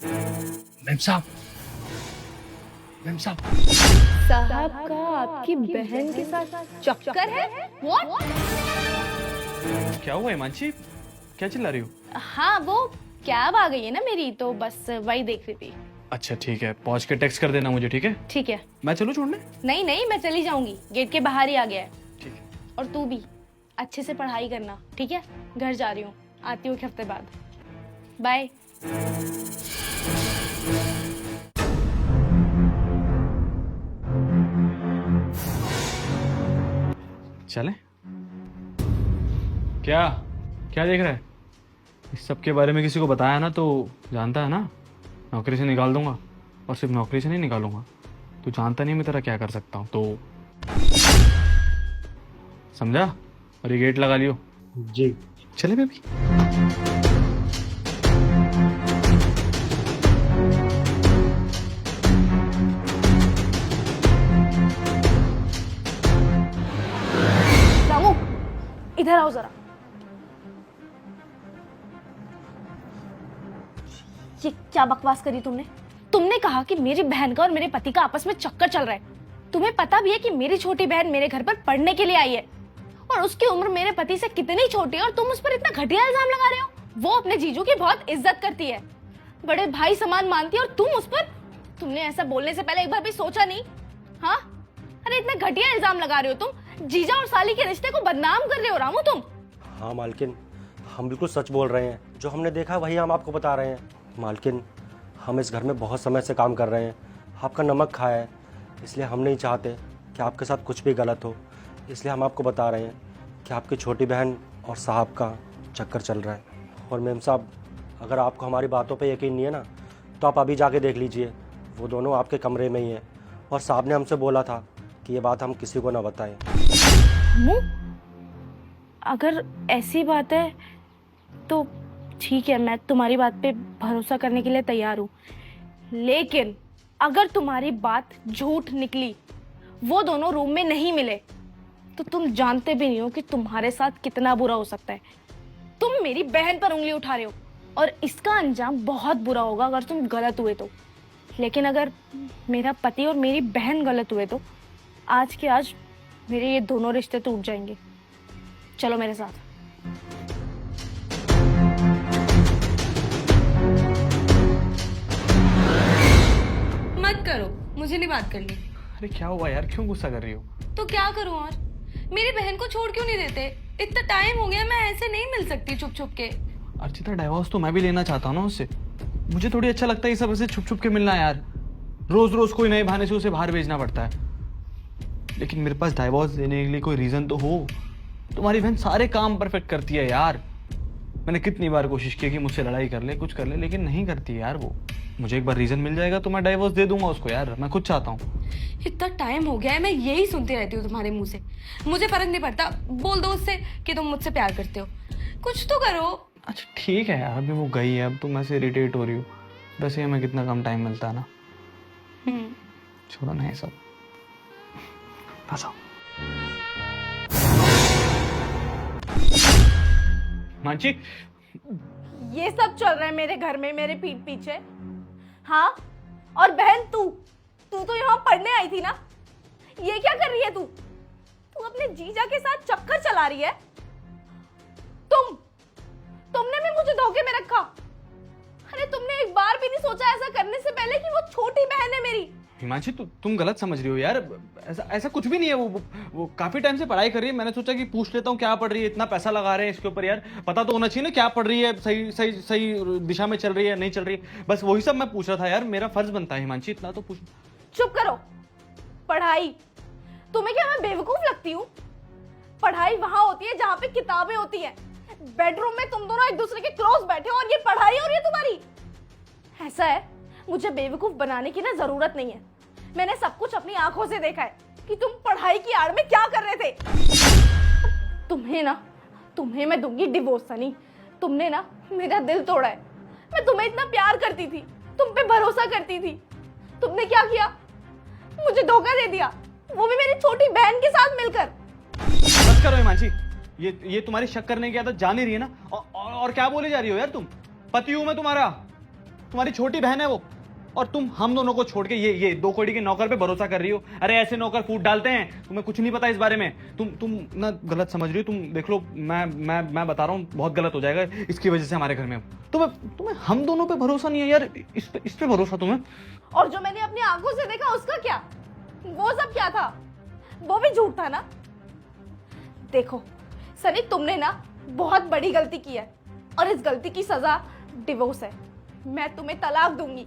Ma'am साहब, ma'am साहब, साहब का आपकी बहन के साथ चक्कर है? What? क्या हुआ हिमांशी, क्या चिल्ला रही हो? हाँ वो कैब आ गई है ना मेरी, तो बस वही देख रही थी। अच्छा ठीक है, पहुंच के टेक्स्ट कर देना मुझे, ठीक है? ठीक है। मैं चलूं छोड़ने? नहीं नहीं, मैं चली जाऊंगी, गेट के बाहर ही आ गया है। ठीक है। और तू भी अच्छे से पढ़ाई करना, ठीक है? घर जा रही हूँ, आती हूँ एक हफ्ते बाद। बाय। चले? क्या क्या देख रहा है? इस सब के बारे में किसी को बताया ना तो जानता है ना, नौकरी से निकाल दूंगा। और सिर्फ नौकरी से नहीं निकालूंगा, तू जानता नहीं मैं तेरा क्या कर सकता हूँ, तो समझा? और ये गेट लगा लियो। जी। चले बेबी। रामू, इधर आओ जरा। ये क्या बकवास करी तुमने? तुमने कहा कि मेरी बहन का और मेरे पति का आपस में चक्कर चल रहा है। तुम्हें पता भी है कि मेरी छोटी बहन मेरे घर पर पढ़ने के लिए आई है और उसकी उम्र मेरे पति से कितनी छोटी है, और तुम उस पर इतना घटिया इल्जाम लगा रहे हो। वो अपने जीजू की बहुत इज्जत करती है, बड़े भाई समान मानती है, और तुम उस पर, तुमने ऐसा बोलने से पहले एक बार भी सोचा नहीं? हाँ, अरे इतना घटिया इल्जाम लगा रहे हो तुम। जीजा और साली के रिश्ते को बदनाम कर रहे हो रामू तुम। हाँ मालकिन, हम बिल्कुल सच बोल रहे हैं। जो हमने देखा वही हम आपको बता रहे हैं। मालकिन, हम इस घर में बहुत समय से काम कर रहे हैं, आपका नमक खाया है, इसलिए हम नहीं चाहते कि आपके साथ कुछ भी गलत हो। इसलिए हम आपको बता रहे हैं कि आपकी छोटी बहन और साहब का चक्कर चल रहा है। और मैम साहब, अगर आपको हमारी बातों पे यकीन नहीं है ना, तो आप अभी जाके देख लीजिए, वो दोनों आपके कमरे में ही हैं। और साहब ने हमसे बोला था कि ये बात हम किसी को ना बताएं। अगर ऐसी बात है तो ठीक है, मैं तुम्हारी बात पे भरोसा करने के लिए तैयार हूँ, लेकिन अगर तुम्हारी बात झूठ निकली, वो दोनों रूम में नहीं मिले, तो तुम जानते भी नहीं हो कि तुम्हारे साथ कितना बुरा हो सकता है। तुम मेरी बहन पर उंगली उठा रहे हो और इसका अंजाम बहुत बुरा होगा अगर तुम गलत हुए तो। लेकिन अगर मेरा पति और मेरी बहन गलत हुए तो आज के आज मेरे ये दोनों रिश्ते टूट जाएंगे। चलो मेरे साथ। मत करो, मुझे नहीं बात करनी। अरे क्या हुआ यार, क्यों गुस्सा कर रही हो? तो क्या करूं और? मेरी बहन को छोड़ क्यों नहीं देते? इतना टाइम हो गया, मैं ऐसे नहीं मिल सकती छुप छुप के। अर्चिता, डाइवोर्स तो मैं भी लेना चाहता हूँ ना उससे। मुझे थोड़ी अच्छा लगता है ये सब ऐसे छुप छुप के मिलना यार। रोज रोज कोई नए बहाने से उसे बाहर भेजना पड़ता है। लेकिन मेरे पास डाइवोर्स देने के लिए कोई रीजन तो हो। तुम्हारी बहन सारे काम परफेक्ट करती है यार। मैंने कितनी बार कोशिश की कि मुझसे लड़ाई कर ले, कुछ कर ले, लेकिन नहीं करती है यार वो। मुझे एक बार रीजन मिल जाएगा तो मैं डाइवोर्स दे दूंगा उसको यार, मैं खुद चाहता हूँ। इतना टाइम हो गया है, मैं यही सुनती रहती हूँ तुम्हारे मुंह से। मुझे फर्क नहीं पड़ता, बोल दो उससे कि तुम मुझसे प्यार करते हो। कुछ तो करो। अच्छा ठीक है यार, अभी वो गई है, अब तुम ऐसे इरिटेट हो रही हो। वैसे हमें कितना कम टाइम मिलता है ना। छोड़ो ना ये सब, बस आओ। मांची, ये सब चल रहा है मेरे घर में मेरे पीठ पीछे। हाँ, और बहन तू तो यहाँ पढ़ने आई थी ना? ये क्या कर रही है तू? तू अपने जीजा के साथ चक्कर चला रही है। तुमने भी मुझे धोखे में रखा। अरे तुमने एक बार भी नहीं सोचा ऐसा करने से पहले कि वो छोटी बहन है मेरी। हिमांशी, तुम गलत समझ रही हो यार। ऐसा कुछ भी नहीं है। वो काफी टाइम से पढ़ाई कर रही है। मैंने सोचा कि पूछ लेता हूँ क्या पढ़ रही है, इतना पैसा लगा रहे हैं इसके ऊपर यार, पता तो होना चाहिए ना क्या पढ़ रही है, सही दिशा में चल रही है, नहीं चल रही है। बस वही सब मैं पूछ रहा था यार, मेरा फर्ज बनता है हिमांशी, इतना तो पूछ। चुप करो। पढ़ाई? तुम्हें क्या मैं बेवकूफ लगती हूँ? पढ़ाई वहां होती है जहाँ पे किताबें होती है। बेडरूम में तुम दोनों एक दूसरे के क्लोज बैठे हो और ये पढ़ाई हो रही है तुम्हारी। ऐसा है, मुझे बेवकूफ बनाने की ना जरूरत नहीं है। मैंने सब कुछ अपनी आंखों से देखा है कि तुम पढ़ाई की आड़ में क्या कर रहे थे। तुम्हें मैं दूंगी डिवोर्स सनी। तुमने ना मेरा दिल तोड़ा है। मैं तुम्हें इतना प्यार करती थी, तुम पे भरोसा करती थी। तुमने क्या किया? मुझे धोखा दे दिया, वो भी मेरी छोटी बहन के साथ मिलकर। बस करो हिमांशी, ये तुम्हारी शक करने की आदत जान ही रही है ना। और क्या बोले जा रही हो यार तुम? पति हूं मैं तुम्हारा। तुम्हारी छोटी बहन है वो, और तुम हम दोनों को छोड़ के ये 2 कौड़ी के नौकर पे भरोसा कर रही हो। अरे ऐसे नौकर फूट डालते हैं, तुम्हें कुछ नहीं पता इस बारे में। तुम ना गलत समझ रही हो। तुम देख लो, मैं बता रहा हूँ बहुत गलत हो जाएगा, इसकी वजह से हमारे घर में तुम्हें हम दोनों पे भरोसा नहीं है यार। इस पे भरोसा तुम्हें। और जो मैंने अपनी आंखों से देखा उसका क्या? वो सब क्या था? वो भी झूठ था ना। देखो सनी, तुमने ना बहुत बड़ी गलती की है और इस गलती की सजा डिवोर्स है। मैं तुम्हें तलाक दूंगी।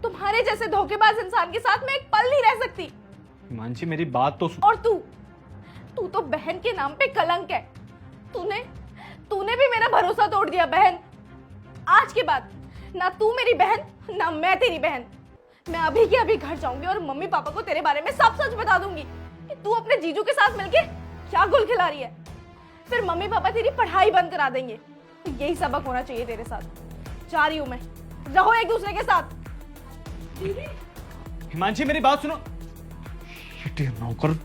तुम्हारे जैसे धोखेबाज इंसान के साथ मैं एक पल नहीं रह सकती। हिमांशी मेरी बात तो सुन। और तू तो बहन के नाम पे कलंक है। तूने भी मेरा भरोसा तोड़ दिया बहन। आज के बाद ना तू मेरी बहन ना मैं तेरी बहन। मैं अभी के अभी घर जाऊंगी और मम्मी पापा को तेरे बारे में सब सच बता दूंगी कि तू अपने जीजू के साथ मिलके क्या गुल खिला रही है। फिर मम्मी पापा तेरी पढ़ाई बंद करा देंगे। यही सबक होना चाहिए तेरे साथ। जा रही हूं मैं, रहो एक दूसरे के साथ। हिमांशी मेरी बात सुनो। ये नौकर